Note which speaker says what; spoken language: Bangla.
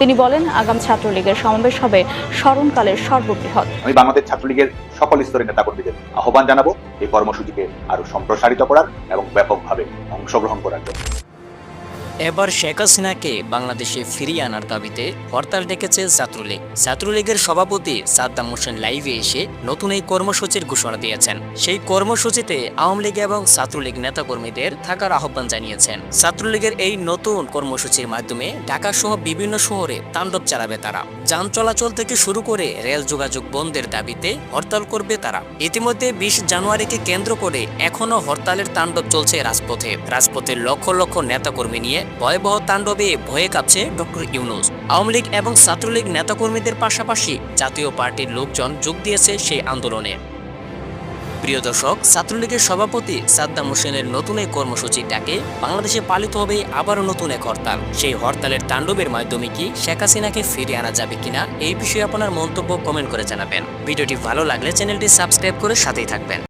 Speaker 1: তিনি বলেন, আগাম ছাত্রলীগের সমাবেশ হবে স্মরণকালের সর্ববৃহৎ।
Speaker 2: আমি বাংলাদেশ ছাত্রলীগের সকল স্তরের নেতাকর্মীদের আহ্বান জানাবো এই কর্মসূচিকে আরো সম্প্রসারিত করার এবং ব্যাপকভাবে অংশগ্রহণ করার জন্য।
Speaker 3: এবার শেখ হাসিনাকে বাংলাদেশে ফিরিয়ে আনার দাবিতে হরতাল ডেকেছে ছাত্রলীগ। ছাত্রলীগের সভাপতি সাদ্দাম হোসেন লাইভে এসে নতুন এই কর্মসূচির ঘোষণা দিয়েছেন। সেই কর্মসূচিতে আওয়ামী লীগ এবং ছাত্রলীগ নেতাকর্মীদের থাকার আহ্বান জানিয়েছেন। ছাত্রলীগের এই নতুন কর্মসূচির মাধ্যমে ঢাকা সহ বিভিন্ন শহরে তাণ্ডব চালাবে তারা। যান চলাচল থেকে শুরু করে রেল যোগাযোগ বন্ধের দাবিতে হরতাল করবে তারা। ইতিমধ্যে 20 জানুয়ারিকে কেন্দ্র করে এখনো হরতালের তাণ্ডব চলছে রাজপথে। রাজপথের লক্ষ লক্ষ নেতাকর্মী নিয়ে ভয়াবহ তাণ্ডবে ভয়ে কাঁপছে ডক্টর ইউনূস। আওয়ামী লীগ এবং ছাত্রলীগ নেতাকর্মীদের পাশাপাশি জাতীয় পার্টির লোকজন যোগ দিয়েছে সেই আন্দোলনে। প্রিয় দর্শক, ছাত্রলীগের সভাপতি সাদ্দাম হোসেনের নতুন এই কর্মসূচি ডাকে বাংলাদেশে পালিত হবে আবারও নতুন এক হরতাল। সেই হরতালের তাণ্ডবের মাধ্যমে কি শেখ হাসিনাকে ফিরিয়ে আনা যাবে কিনা, এই বিষয়ে আপনার মন্তব্য কমেন্ট করে জানাবেন। ভিডিওটি ভালো লাগলে চ্যানেলটি সাবস্ক্রাইব করে সাথেই থাকবেন।